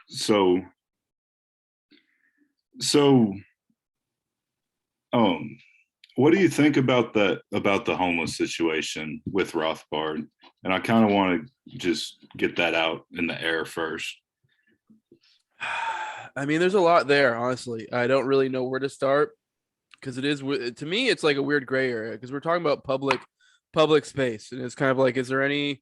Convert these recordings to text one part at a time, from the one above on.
So so um what do you think about the homeless situation with Rothbard? And I kind of want to just get that out in the air first. I mean, there's a lot there, honestly. I don't really know where to start because it is to me it's like a weird gray area because we're talking about public space and it's kind of like is there any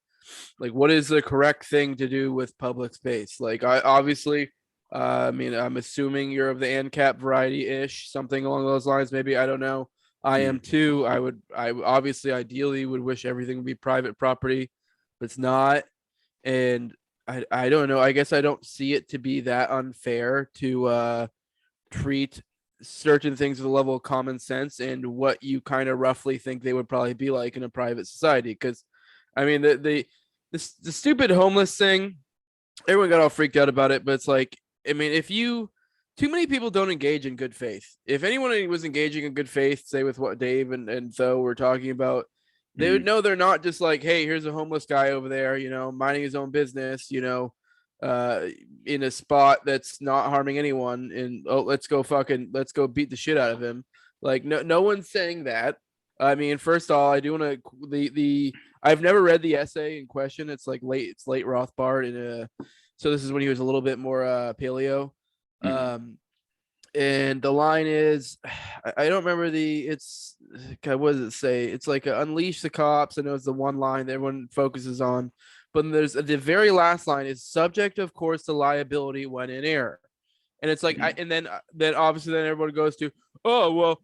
like what is the correct thing to do with public space? Like I obviously I mean I'm assuming you're of the ANCAP variety ish, something along those lines. Maybe I don't know. I am too. I obviously ideally would wish everything would be private property, but it's not. And I don't know. I guess I don't see it to be that unfair to treat certain things with a level of common sense and what you kind of roughly think they would probably be like in a private society. Because I mean the stupid homeless thing, everyone got all freaked out about it, but it's like I mean if you too many people don't engage in good faith. If anyone was engaging in good faith, say with what Dave and Tho were talking about, they would Mm, know they're not just like, hey, here's a homeless guy over there, minding his own business, uh, in a spot that's not harming anyone, and oh, let's go beat the shit out of him. Like, no one's saying that. I mean, first of all, I do want to the I've never read the essay in question. It's late Rothbard, and so this is when he was a little bit more paleo. mm, Um, and the line is I don't remember God, what does it say? It's like unleash the cops. I know it's the one line that everyone focuses on, but there's the very last line is subject of course to liability when in error. And it's like mm. and then obviously then everyone goes to, oh well,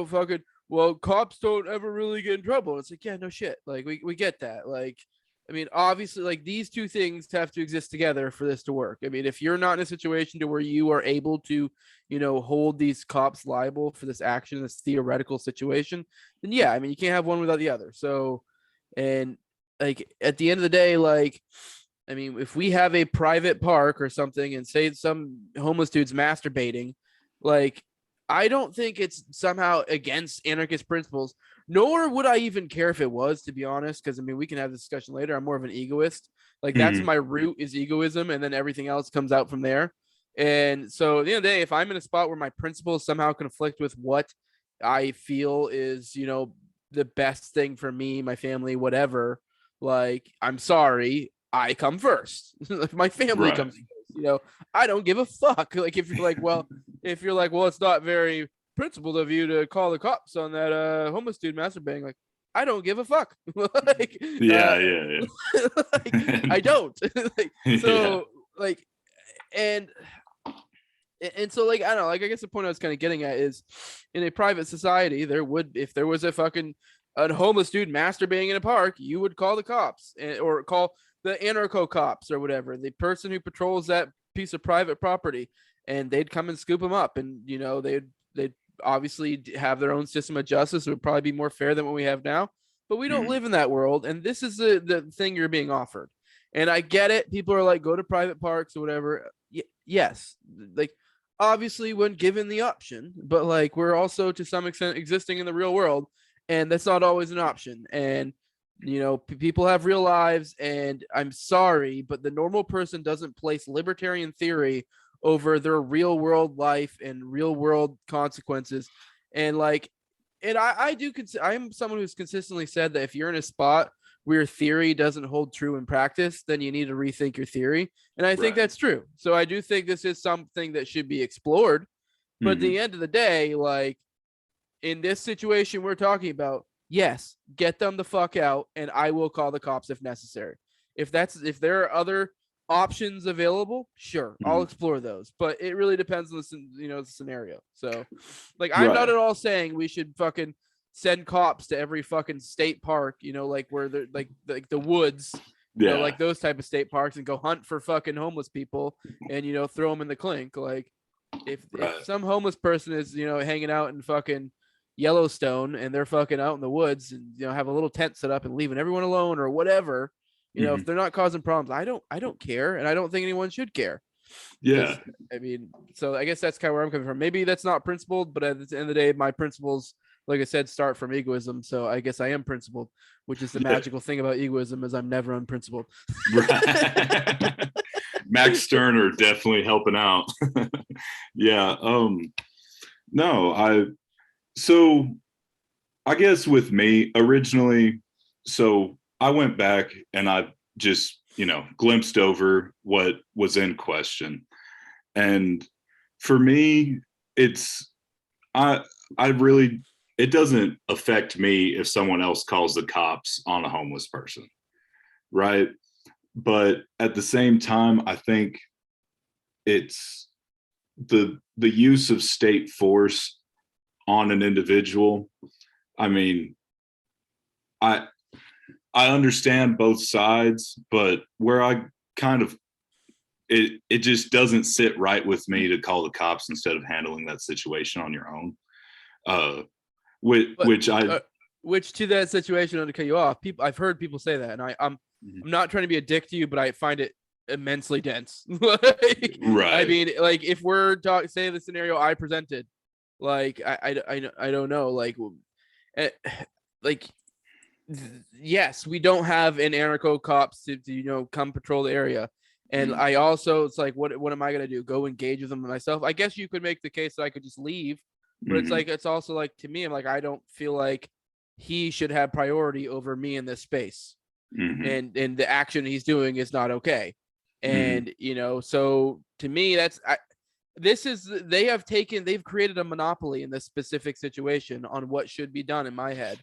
fucking well, cops don't ever really get in trouble. It's like, yeah, no shit, like we get that. Like I mean, obviously, like these two things have to exist together for this to work. I mean, if you're not in a situation to where you are able to, hold these cops liable for this action, this theoretical situation, then yeah, I mean, you can't have one without the other. So, and like at the end of the day, like, I mean, if we have a private park or something and say some homeless dude's masturbating, like, I don't think it's somehow against anarchist principles, nor would I even care if it was, to be honest. Because I mean, we can have this discussion later. I'm more of an egoist. Like that's Mhm. my root is egoism, and then everything else comes out from there. And so at the end of the day, if I'm in a spot where my principles somehow conflict with what I feel is, the best thing for me, my family, whatever, like I'm sorry, I come first. If my family Right. comes first, I don't give a fuck. Like if you're like, well, it's not very principled of you to call the cops on that homeless dude masturbating. Like, I don't give a fuck. like, Yeah, yeah, like yeah. I don't. like, Yeah. so like, and so like I don't know. Like I guess the point I was kind of getting at is, in a private society, if there was a homeless dude masturbating in a park, you would call the cops or call the anarcho cops or whatever, the person who patrols that piece of private property, and they'd come and scoop him up, and they'd obviously have their own system of justice. It would probably be more fair than what we have now, but we don't Mm, live in that world, and this is the thing you're being offered. And I get it. People are like, go to private parks or whatever. Yes, like obviously when given the option, but like we're also to some extent existing in the real world, and that's not always an option. And people have real lives, and I'm sorry, but the normal person doesn't place libertarian theory over their real world life and real world consequences. And like, and I do I'm someone who's consistently said that if you're in a spot where your theory doesn't hold true in practice, then you need to rethink your theory. And I think right. that's true. So I do think this is something that should be explored. But at the Mhm. end of the day, like in this situation we're talking about, yes, get them the fuck out, and I will call the cops if necessary. If there are other options available, sure, I'll Mhm. explore those. But it really depends on the scenario. So, like, I'm not Right. at all saying we should fucking send cops to every fucking state park, like where they're like the woods, Yeah. like those type of state parks, and go hunt for fucking homeless people and throw them in the clink. Like if Right. some homeless person is hanging out in fucking Yellowstone and they're fucking out in the woods and have a little tent set up and leaving everyone alone or whatever, if Mhm. they're not causing problems, I don't care, and I don't think anyone should care. Yeah. Because I mean, so I guess that's kind of where I'm coming from. Maybe that's not principled, but at the end of the day, my principles, like I said, start from egoism. So I guess I am principled, which is the Yeah. magical thing about egoism is I'm never unprincipled. Right. Max Stern are definitely helping out. Yeah. No, so I guess with me originally, so I went back and I just, glimpsed over what was in question. And for me, it's I I really it doesn't affect me if someone else calls the cops on a homeless person, right? But at the same time, I think it's the use of state force on an individual. I mean, I I understand both sides, but where I kind of it just doesn't sit right with me to call the cops instead of handling that situation on your own. Uh, which, But which I which to that situation, to cut you off, I've heard people say that, and I'm not trying to be a dick to you, but I find it immensely dense. Like, I right. mean, like if we're talking, say the scenario I presented, like I don't know, eh, like yes, we don't have an anarcho cops to come patrol the area. And Mhm. I also, it's like, what am I gonna do? Go engage with them myself? I guess you could make the case that I could just leave, but it's Mhm. like, it's also like, to me, I'm like, I don't feel like he should have priority over me in this space, Mhm. and the action he's doing is not okay. Mhm. And so to me, they've created a monopoly in this specific situation on what should be done in my head,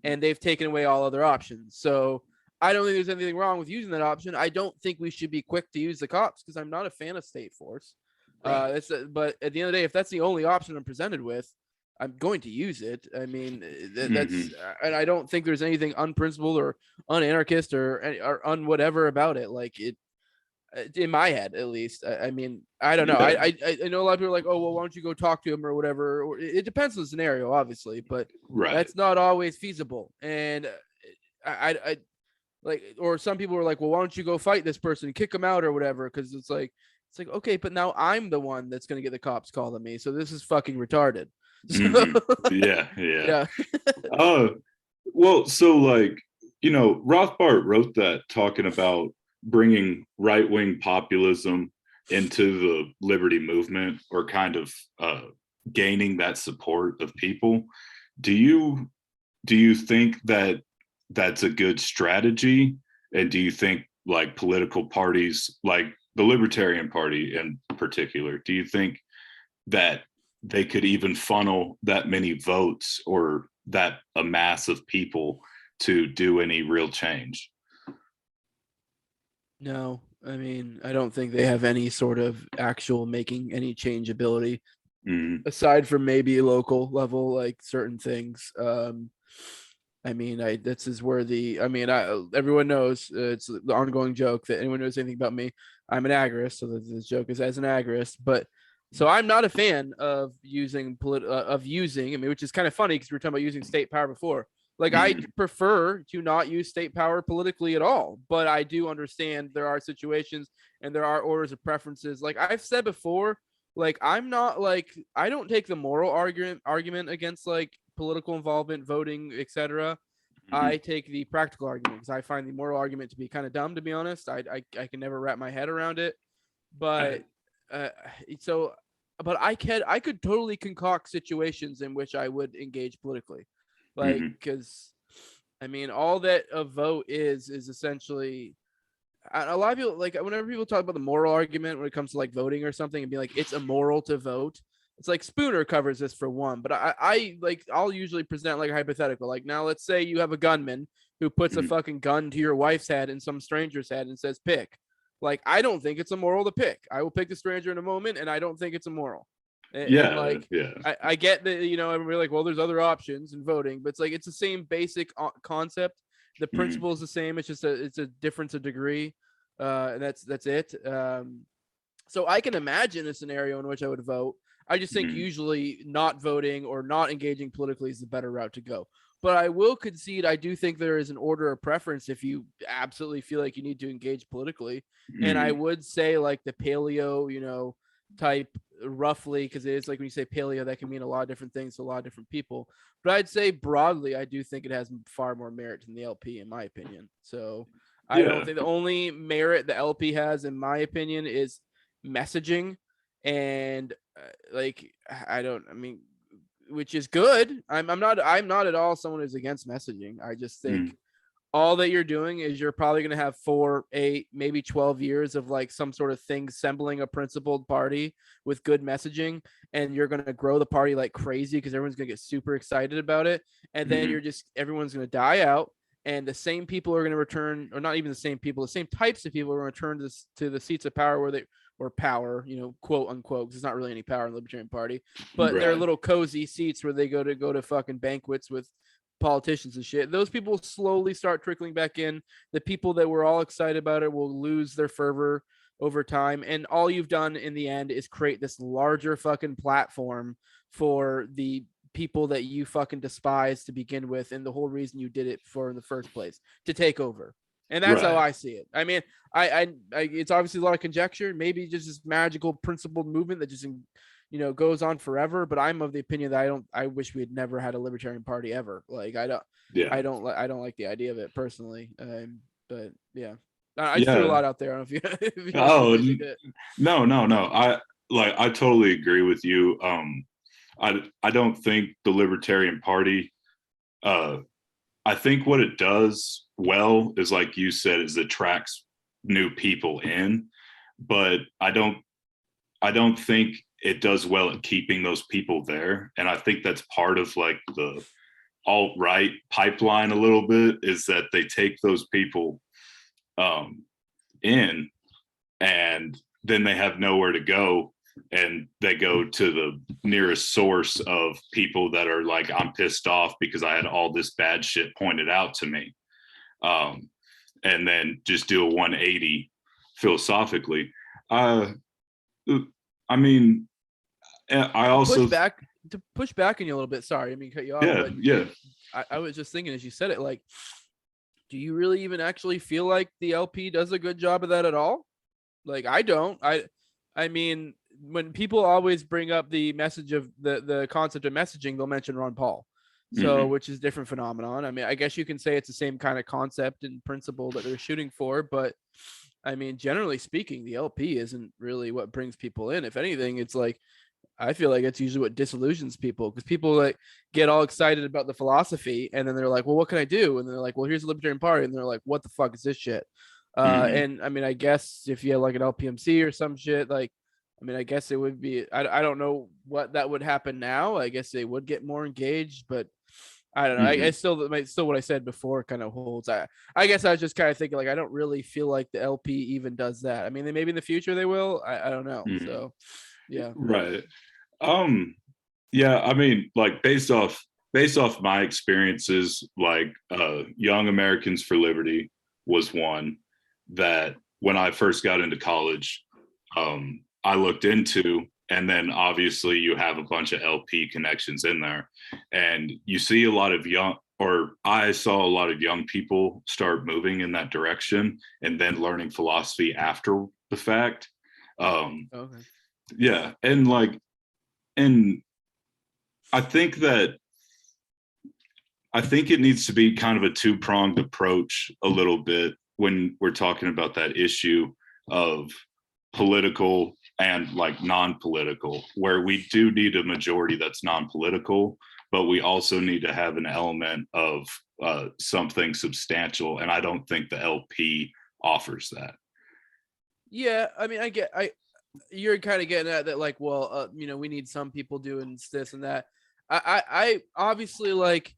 and they've taken away all other options. So I don't think there's anything wrong with using that option. I don't think we should be quick to use the cops because I'm not a fan of state force. Right. But at the end of the day, if that's the only option I'm presented with, I'm going to use it. I mean, Mhm. and I don't think there's anything unprincipled or unanarchist or un whatever about it. Like it, in my head at least. I mean, I don't know. Yeah. I know a lot of people are like, oh well, why don't you go talk to him or whatever. Or it depends on the scenario, obviously, but Right. that's not always feasible. And I like, or some people are like, well, why don't you go fight this person and kick him out or whatever? Because it's like okay, but now I'm the one that's gonna get the cops calling me, so this is fucking retarded. So Mhm. Yeah. Yeah. yeah. Uh, well, so like, Rothbard wrote that talking about bringing right wing populism into the liberty movement or kind of gaining that support of people. Do you do you think that that's a good strategy? And do you think like political parties, like the Libertarian Party in particular, do you think that they could even funnel that many votes or that a mass of people to do any real change? No, I mean, I don't think they have any sort of actual making any change ability Mm, aside from maybe local level, like certain things. I mean, this is where I mean, everyone knows, it's the ongoing joke that anyone knows anything about me, I'm an agorist. So the joke is as an agorist, but so I'm not a fan of using, I mean, which is kind of funny because we were talking about using state power before. Like, I mm, prefer to not use state power politically at all, but I do understand there are situations and there are orders of preferences. Like I've said before, like I'm not like, I don't take the moral argument against like political involvement, voting, etc. I mm, take the practical argument because I find the moral argument to be kind of dumb, to be honest. I can never wrap my head around it. But right. uh, so, but I could totally concoct situations in which I would engage politically, like Mm, because I mean all that a vote is essentially, a lot of people, like whenever people talk about the moral argument when it comes to like voting or something and be like it's immoral to vote, it's like Spooner covers this for one, but I like, I'll usually present like a hypothetical, like now let's say you have a gunman who puts a mm. fucking gun to your wife's head and some stranger's head and says pick. Like I don't think it's immoral to pick. I will pick the stranger in a moment, and I don't think it's immoral. And Yeah, like yeah. I get that, everybody like, well, there's other options in voting, but it's like it's the same basic concept. The Mm, principle is the same. It's just it's a difference of degree, and that's it. So I can imagine a scenario in which I would vote. I just think mm, usually not voting or not engaging politically is the better route to go. But I will concede, I do think there is an order of preference if you absolutely feel like you need to engage politically. And I mm, would say like the paleo, type, roughly, because it is like when you say paleo, that can mean a lot of different things to a lot of different people. But I'd say broadly, I do think it has far more merit than the LP, in my opinion. So I don't Yeah. think the only merit the LP has, in my opinion, is messaging, and like I mean, which is good. I'm not at all someone who's against messaging. I just think Mm, all that you're doing is you're probably going to have 4, 8, maybe 12 years of like some sort of thing assembling a principled party with good messaging, and you're going to grow the party like crazy because everyone's going to get super excited about it, and then mhm. everyone's going to die out, and the same people are going to return, or not even the same people, the same types of people are going to return to the seats of power where they, or power, quote unquote, because there's not really any power in the Libertarian Party, but they're Right. little cozy seats where they go to fucking banquets with politicians and shit. Those people slowly start trickling back in. The people that were all excited about it will lose their fervor over time. And all you've done in the end is create this larger fucking platform for the people that you fucking despise to begin with. And the whole reason you did it for in the first place, to take over. And that's how Right. I see it. I mean, I it's obviously a lot of conjecture. Maybe just this magical principled movement that just goes on forever. But I'm of the opinion that I wish we had never had a libertarian party ever. Like Yeah. I don't like the idea of it personally. But yeah, I just threw a Yeah. lot out there. I don't know if you if you want to Oh, revisit it. no, no, no. I totally agree with you. I don't think the Libertarian Party, uh I think what it does well is, like you said, is attracts new people in, but I don't think it does well at keeping those people there. And I think that's part of like the alt-right pipeline a little bit, is that they take those people um in, and then they have nowhere to go, and they go to the nearest source of people that are like, I'm pissed off because I had all this bad shit pointed out to me, um, and then just do a 180 philosophically. uh, I mean, I To push also, back to push back on you a little bit. Sorry, I mean cut you off, yeah, but yeah. I was just thinking as you said it, like, do you really even actually feel like the LP does a good job of that at all? Like I don't. I mean, when people always bring up the message of the concept of messaging, they'll mention Ron Paul. So, Hmm. which is different phenomenon. I mean, I guess you can say it's the same kind of concept and principle that they're shooting for, but I mean, generally speaking, the LP isn't really what brings people in. If anything, it's like I feel like it's usually what disillusions people, because people like get all excited about the philosophy and then they're like, well, what can I do? And they're like, well, here's the Libertarian Party. And they're like, what the fuck is this shit? Hmm. And I mean, I guess if you had like an LPMC or some shit, like, I mean, I guess it would be, I don't know what that would happen now. I guess they would get more engaged, but I don't know. I Hmm. still what I said before kind of holds. I guess I was just kind of thinking like, I don't really feel like the LP even does that. I mean, they maybe in the future they will. I don't know. Hmm. So yeah. Right. um Yeah, I mean, like based off my experiences, like Young Americans for Liberty was one that when I first got into college, I looked into, and then obviously you have a bunch of LP connections in there, and you see a lot of young, or I saw a lot of young people start moving in that direction, and then learning philosophy after the fact. Um, Okay. yeah, and like, and I think that I think it needs to be kind of a two-pronged approach a little bit when we're talking about that issue of political and like non-political, where we do need a majority that's non-political, but we also need to have an element of something substantial. And I don't think the LP offers that. Yeah, I mean, you're kind of getting at that, like, well, we need some people doing this and that. I obviously like,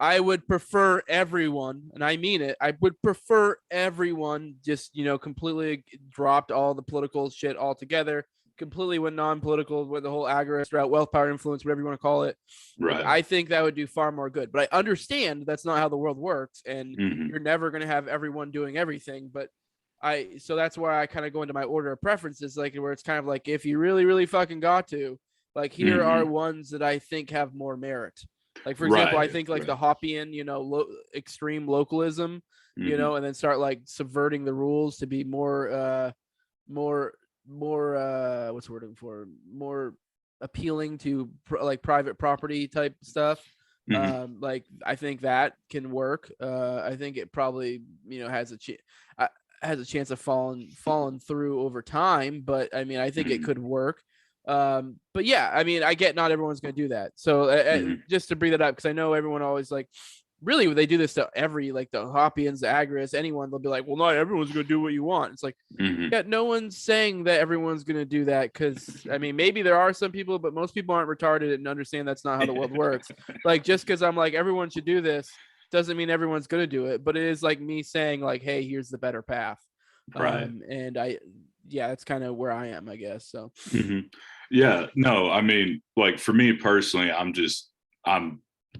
I would prefer everyone, and I mean it. I would prefer everyone just, completely dropped all the political shit altogether, completely went non-political with the whole agorist route, wealth, power, influence, whatever you want to call it. Like, Right. I think that would do far more good. But I understand that's not how the world works, and Hmm. you're never going to have everyone doing everything. But so that's why I kind of go into my order of preferences, like where it's kind of like, if you really, really fucking got to, like, here are Hmm. ones that I think have more merit. Like, for example, I Right. think like the Right. Hoppian, extreme localism, Hmm. and then start like subverting the rules to be more, what's the word I'm for? More appealing to like private property type stuff. Like I think that can work. I think it probably has a chance of falling through over time, but I mean I think it could work. But yeah, I mean I get not everyone's going to do that. So just to bring that up, because I know everyone always like really they do this to every like the Hoppians, the Agrists, anyone. They'll be like, well, not everyone's going to do what you want. It's like, yeah, no one's saying that everyone's going to do that, because I mean maybe there are some people, but most people aren't retarded and understand that's not how the world works. Like just because I'm like everyone should do this doesn't mean everyone's going to do it, but it is like me saying like, hey, here's the better path. Right. And that's kind of where I am, I guess. So yeah, no, I mean, like for me personally, I'm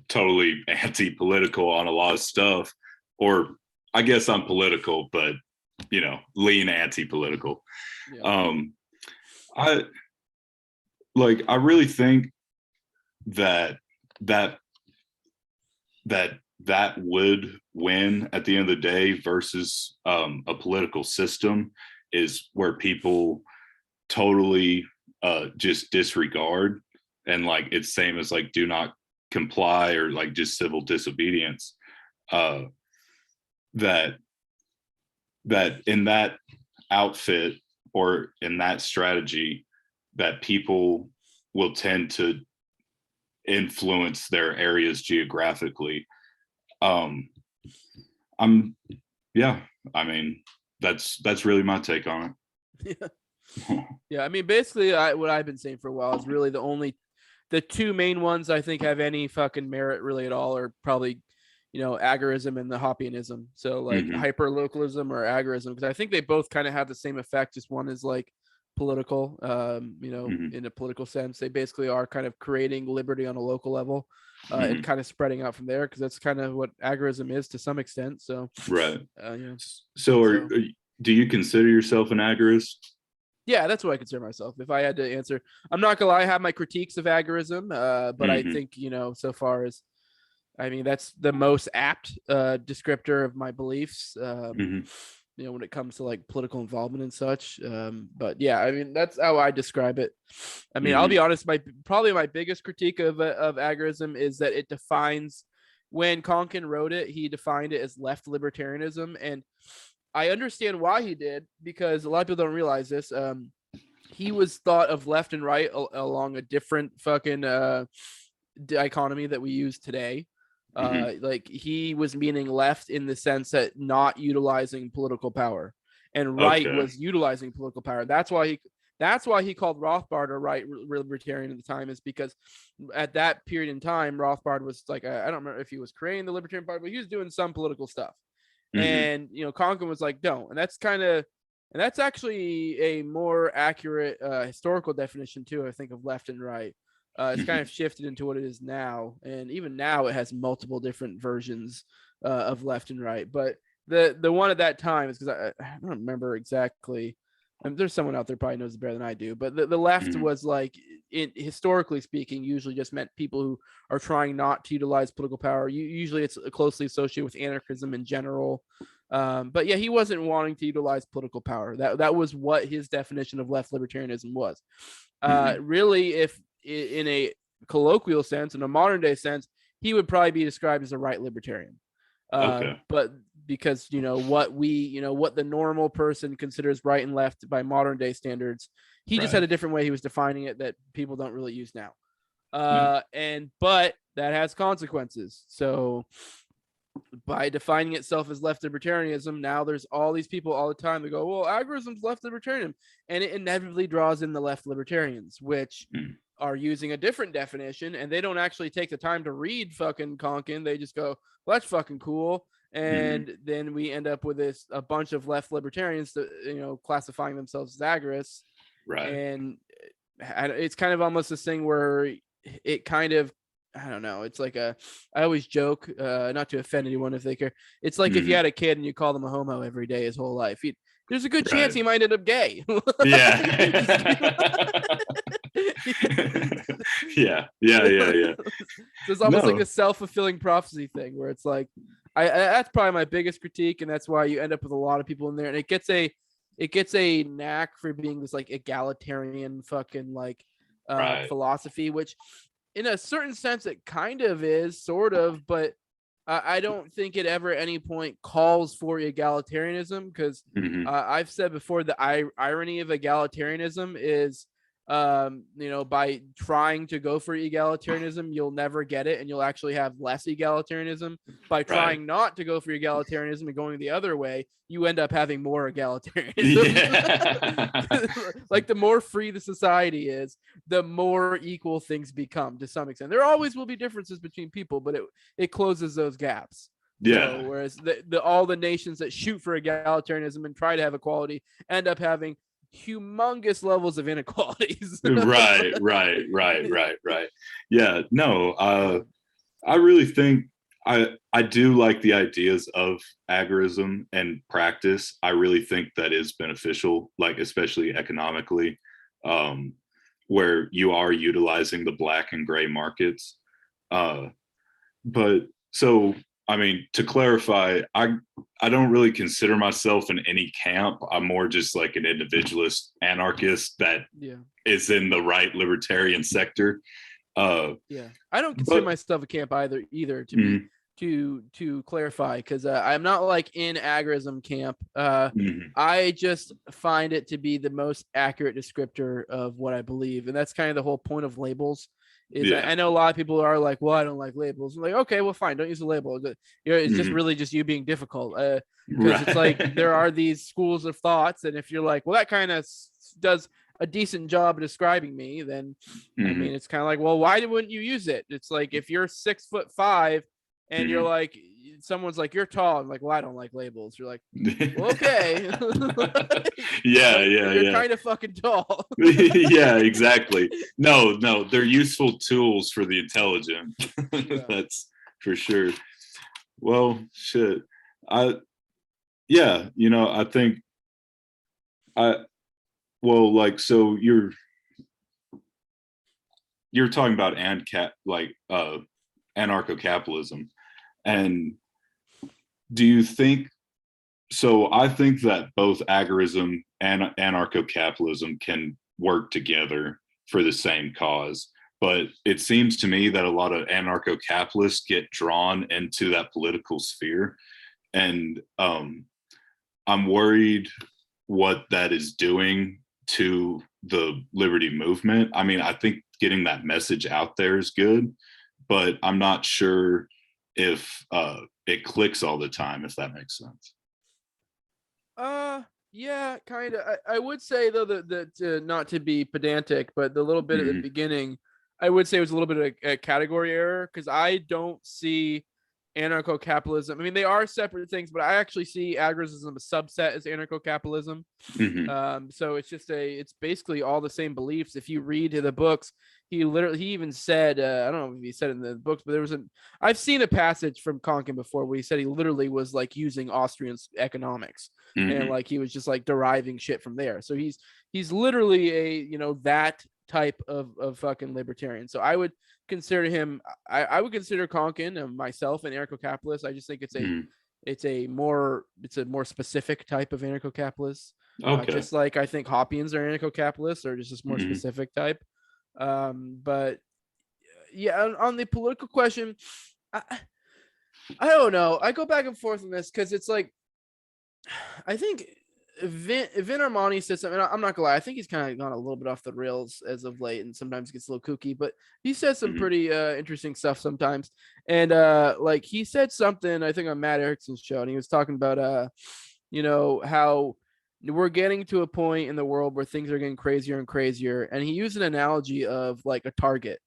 totally anti-political on a lot of stuff, or I guess I'm political, but lean anti-political. yeah. I really think that that would win at the end of the day versus a political system is where people totally just disregard, and like it's same as like do not comply or like just civil disobedience, that in that outfit or in that strategy that people will tend to influence their areas geographically. I mean that's really my take on it. Yeah, I mean basically what I've been saying for a while is really the two main ones I think have any fucking merit really at all are probably agorism and the Hoppianism. So like hyper localism or agorism, because I think they both kind of have the same effect. Just one is like political, in a political sense. They basically are kind of creating liberty on a local level and kind of spreading out from there, because that's kind of what agorism is to some extent. So right. So do you consider yourself an agorist? Yeah, that's what I consider myself. If I had to answer, I'm not gonna lie, I have my critiques of agorism, but I think so far as, I mean, that's the most apt descriptor of my beliefs. When it comes to like political involvement and such. But yeah, I mean, that's how I describe it. I mean, I'll be honest, probably my biggest critique of agorism is that it defines, when Konkin wrote it, he defined it as left libertarianism, and I understand why he did, because a lot of people don't realize this. He was thought of left and right along a different fucking dichotomy that we use today. Like he was meaning left in the sense that not utilizing political power, and right was utilizing political power. That's why he called Rothbard a right libertarian at the time, is because at that period in time, Rothbard was like, I don't remember if he was creating the Libertarian Party, but he was doing some political stuff. And Konkin was like, don't. And that's actually a more accurate historical definition too, I think, of left and right. It's kind of shifted into what it is now, and even now it has multiple different versions of left and right. But the one at that time is, because I don't remember exactly. There's someone out there probably knows it better than I do, but the left was like, historically speaking, usually just meant people who are trying not to utilize political power. Usually it's closely associated with anarchism in general. But yeah, he wasn't wanting to utilize political power. That was what his definition of left libertarianism was. Really, if in a colloquial sense, in a modern day sense, he would probably be described as a right libertarian. But because what the normal person considers right and left by modern day standards, he just had a different way he was defining it that people don't really use now. But that has consequences. So by defining itself as left libertarianism, now there's all these people all the time that go, well, agorism's left libertarian, and it inevitably draws in the left libertarians, which are using a different definition, and they don't actually take the time to read fucking Konkin. They just go, well, that's fucking cool. And then we end up with a bunch of left libertarians that, classifying themselves as agorists. Right. And it's kind of almost this thing where it kind of, I don't know. It's like I always joke, not to offend anyone if they care. It's like if you had a kid and you call them a homo every day his whole life, there's a good chance he might end up gay. Yeah. So it's almost like a self-fulfilling prophecy thing where it's like, that's probably my biggest critique, and that's why you end up with a lot of people in there, and it gets a knack for being this like egalitarian fucking like philosophy, which in a certain sense, it kind of is, sort of, but I don't think it ever at any point calls for egalitarianism because Hmm. I've said before the irony of egalitarianism is, by trying to go for egalitarianism, you'll never get it, and you'll actually have less egalitarianism. By Right. trying not to go for egalitarianism and going the other way, you end up having more egalitarianism. Yeah. Like the more free the society is, the more equal things become to some extent. There always will be differences between people, but it closes those gaps. So Yeah. whereas all the nations that shoot for egalitarianism and try to have equality end up having humongous levels of inequalities. Right, right, right, right, right. Yeah, no, I really think I do like the ideas of agorism and practice. I really think that is beneficial, like especially economically, um, where you are utilizing the black and gray markets. Uh, but so I mean, to clarify, I don't really consider myself in any camp. I'm more just like an individualist anarchist that Yeah. is in the right libertarian sector. Uh, Yeah, I don't consider but myself a camp either to be mm, to clarify, because I'm not like in agorism camp. mm, I just find it to be the most accurate descriptor of what I believe, and that's kind of the whole point of labels. Is yeah, I know a lot of people are like, well, I don't like labels. I'm like, okay, well, fine, don't use a label. It's just mm, really just you being difficult. Because it's like right, there are these schools of thoughts, and if you're like, well, that kind of does a decent job of describing me, then I mm. mean, it's kind of like, well, why wouldn't you use it? It's like if you're 6'5" and you're Mm. like, someone's like, you're tall. I'm like, well, I don't like labels. You're like, well, okay. Yeah, But yeah, you're yeah. kind of fucking tall. Yeah, exactly. No, no, they're useful tools for the intelligent. Yeah. That's for sure. Well, shit. I Yeah, I think I well, like so you're talking about anarcho-capitalism. And do you think so? I think that both agorism and anarcho-capitalism can work together for the same cause. But it seems to me that a lot of anarcho-capitalists get drawn into that political sphere. And I'm worried what that is doing to the liberty movement. I mean, I think getting that message out there is good, but I'm not sure if it clicks all the time, if that makes sense. Yeah, kind of. I would say though that not to be pedantic, but the little bit at the Mm-hmm. beginning, I would say it was a little bit of a category error because I don't see anarcho-capitalism. I mean, they are separate things, but I actually see agorism a subset as anarcho-capitalism. Mm-hmm. So it's basically all the same beliefs. If you read the books, he even said, I don't know if he said it in the books, but I've seen a passage from Konkin before where he said he literally was like using Austrian economics and Mm-hmm. like he was just like deriving shit from there. So he's literally that type of fucking libertarian. So I would consider him. I would consider Konkin and myself an anarcho-capitalist. I just think Mm-hmm. it's a more specific type of anarcho-capitalist. Okay. Just like I think Hoppians are anarcho-capitalists, or just more Mm-hmm. specific type. But yeah, on the political question, I, I don't know. I go back and forth on this because it's like I think Vin Armani said something. I'm not gonna lie. I think he's kind of gone a little bit off the rails as of late, and sometimes gets a little kooky. But he says some Mm-hmm. pretty interesting stuff sometimes. And like he said something, I think on Matt Erickson's show, and he was talking about how we're getting to a point in the world where things are getting crazier and crazier. And he used an analogy of like a target,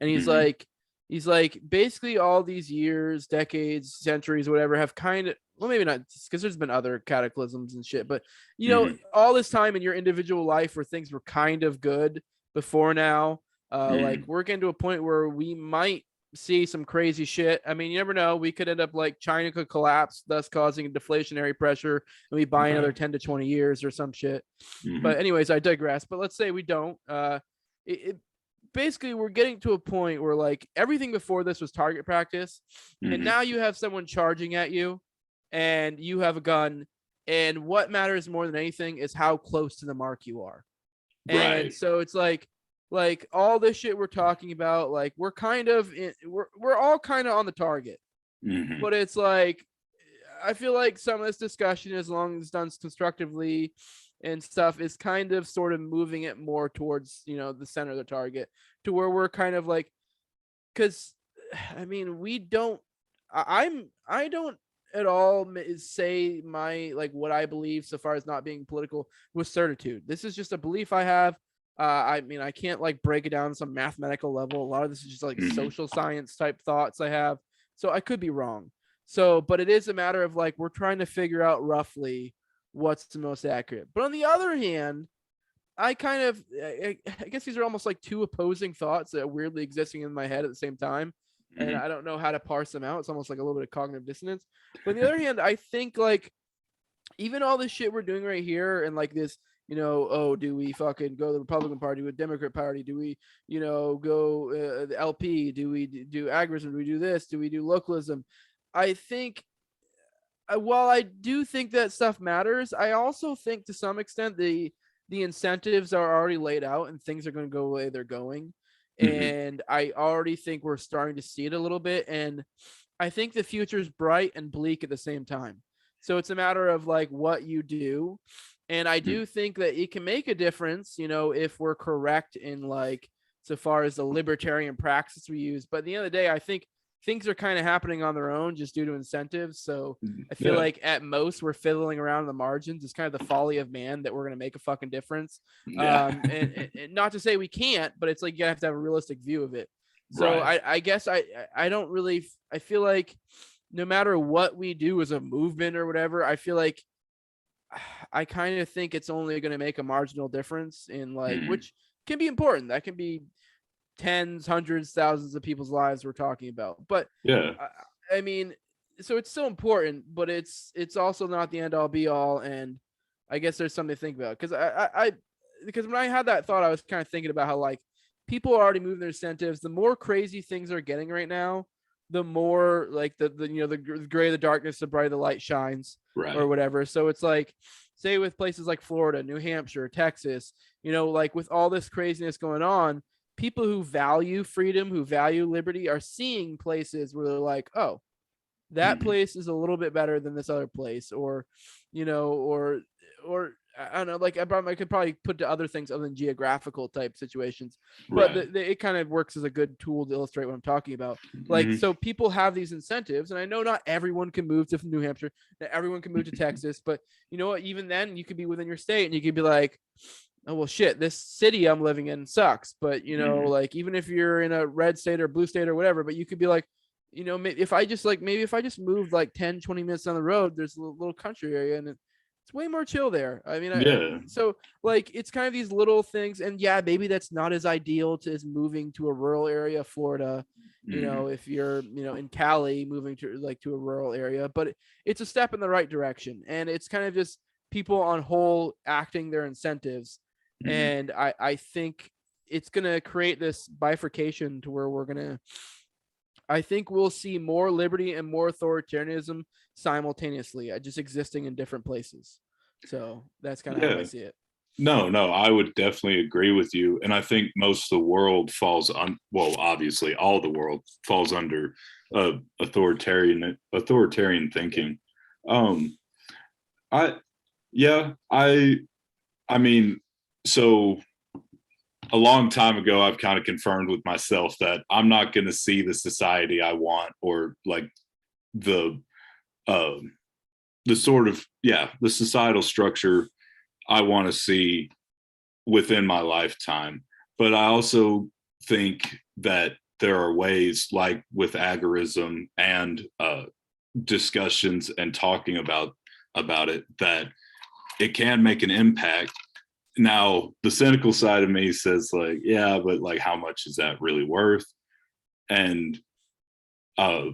and Mm-hmm. he's like basically all these years, decades, centuries, whatever, have kind of, well, maybe not, because there's been other cataclysms and shit, but Mm-hmm. all this time in your individual life where things were kind of good before now, like Mm-hmm. we're getting to a point where we might see some crazy shit. I mean, you never know. We could end up like China could collapse, thus causing a deflationary pressure, and we buy another Right. 10 to 20 years or some shit. Mm-hmm. But anyways, I digress. But let's say we don't. Basically we're getting to a point where like everything before this was target practice, and Mm-hmm. now you have someone charging at you, and you have a gun, and what matters more than anything is how close to the mark you are. And Right. so it's like like all this shit we're talking about, like we're all kind of on the target, Mm-hmm. but it's like I feel like some of this discussion, as long as done constructively and stuff, is kind of sort of moving it more towards, the center of the target, to where we're kind of like, because I mean, we don't, I don't at all say my, like, what I believe so far as not being political with certitude. This is just a belief I have. I mean, I can't like break it down on some mathematical level. A lot of this is just like Mm-hmm. social science type thoughts I have. So I could be wrong. So, but it is a matter of like, we're trying to figure out roughly what's the most accurate. But on the other hand, I guess these are almost like two opposing thoughts that are weirdly existing in my head at the same time. And Mm-hmm. I don't know how to parse them out. It's almost like a little bit of cognitive dissonance. But on the other hand, I think like even all this shit we're doing right here and like this, oh, do we fucking go to the Republican Party with Democrat Party? Do we, go the LP? Do we do agorism? Do we do this? Do we do localism? I think while I do think that stuff matters, I also think to some extent the incentives are already laid out and things are going to go the way they're going. Mm-hmm. And I already think we're starting to see it a little bit. And I think the future is bright and bleak at the same time. So it's a matter of like what you do. And I do think that it can make a difference, if we're correct in like so far as the libertarian praxis we use. But at the end of the day, I think things are kind of happening on their own just due to incentives. So I feel Yeah. like at most we're fiddling around in the margins. It's kind of the folly of man that we're going to make a fucking difference. Yeah. And not to say we can't, but it's like you have to have a realistic view of it. So Right. I guess I don't really, I feel like no matter what we do as a movement or whatever, I feel like I kind of think it's only going to make a marginal difference in like, Mm-hmm. which can be important. That can be tens, hundreds, thousands of people's lives we're talking about. But Yeah. I mean, so it's still important, but it's also not the end all be all. And I guess there's something to think about because because when I had that thought, I was kind of thinking about how like people are already moving their incentives. The more crazy things are getting right now, the more like the gray the darkness, the brighter the light shines, or Right. whatever. So it's like, say with places like Florida, New Hampshire, Texas, like with all this craziness going on, people who value freedom, who value liberty, are seeing places where they're like, oh, that Mm-hmm. place is a little bit better than this other place, or or I don't know, like I could probably put to other things other than geographical type situations, but Right. it kind of works as a good tool to illustrate what I'm talking about. Like, Mm-hmm. so people have these incentives, and I know not everyone can move to New Hampshire, not everyone can move to Texas, but you know what? Even then, you could be within your state, and you could be like, oh well shit, this city I'm living in sucks, but Mm-hmm. like even if you're in a red state or blue state or whatever, but you could be like, if I just like, maybe if I just moved like 10-20 minutes down the road, there's a little country area and it's way more chill there. I mean, Yeah. so like it's kind of these little things, and yeah, maybe that's not as ideal to as moving to a rural area of Florida, Mm-hmm. if you're in Cali, moving to like to a rural area, but it's a step in the right direction, and it's kind of just people on whole acting their incentives. Mm-hmm. And I think it's going to create this bifurcation to where I think we'll see more liberty and more authoritarianism simultaneously, just existing in different places. So that's kind of how I Yeah. see it. No, no, I would definitely agree with you. And I think most of the world falls on, well, obviously all the world falls under authoritarian thinking. Um, I, yeah, I mean, so a long time ago, I've kind of confirmed with myself that I'm not going to see the society I want, or like the, um, the sort of, yeah, the societal structure I want to see within my lifetime. But I also think that there are ways, like with agorism and discussions and talking about it, that it can make an impact. Now, the cynical side of me says, like, yeah, but like, how much is that really worth? And uh,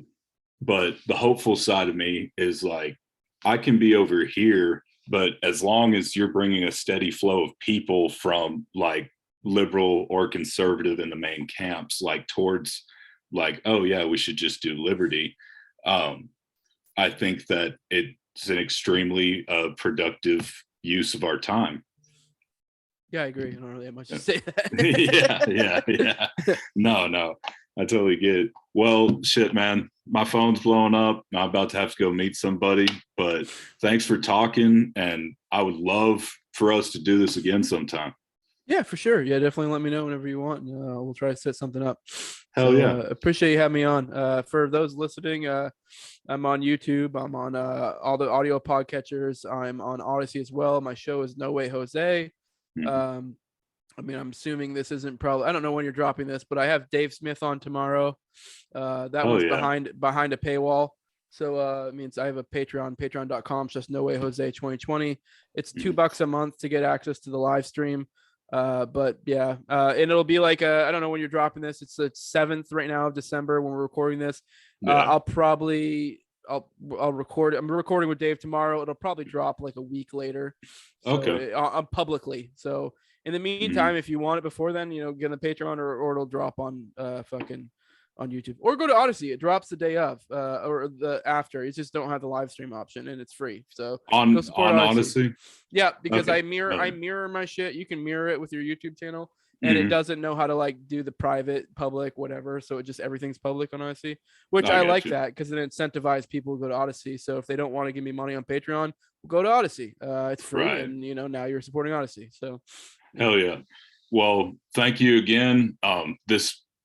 but the hopeful side of me is like, I can be over here, but as long as you're bringing a steady flow of people from like liberal or conservative in the main camps, like towards like, oh yeah, we should just do liberty. Um, I think that it's an extremely productive use of our time. Yeah, I agree. I don't really have much to Yeah. say that. Yeah. No, I totally get it. Well, shit, man, my phone's blowing up. I'm about to have to go meet somebody, but thanks for talking. And I would love for us to do this again sometime. Yeah, for sure. Yeah, definitely let me know whenever you want. We'll try to set something up. Hell So yeah. appreciate you having me on. For those listening, I'm on YouTube. I'm on all the audio podcatchers. I'm on Odyssey as well. My show is No Way Jose. Mhm. Um, I mean, I'm assuming this isn't probably. I don't know when you're dropping this, but I have Dave Smith on tomorrow. That Hell one's yeah. behind a paywall. So it means I have a Patreon, patreon.com, just No Way Jose 2020. It's Mhm. $2 a month to get access to the live stream. But yeah, and it'll be like I don't know when you're dropping this. It's the 7th right now of December when we're recording this. Yeah. I'll record it. I'm recording with Dave tomorrow. It'll probably drop like a week later. So Okay. I'm publicly. So in the Mhm. meantime, if you want it before then, get on the Patreon or it'll drop on on YouTube or go to Odyssey. It drops the day of or the after. You just don't have the live stream option and it's free. So go support On Odyssey. Odyssey. Yeah, because Okay. I mirror my shit. You can mirror it with your YouTube channel, and it Mhm. doesn't know how to like do the private, public, whatever. So it just everything's public on Odyssey, which I I got like you. that because it incentivizes people to go to Odyssey. So if they don't want to give me money on Patreon, go to Odyssey. It's free, Right. and now you're supporting Odyssey. So yeah. Hell yeah. Well, thank you again.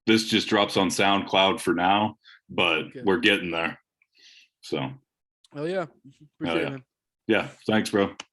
This just drops on SoundCloud for now, but Okay. we're getting there. So Oh yeah, hell appreciate it, yeah. man. Yeah. Thanks, bro.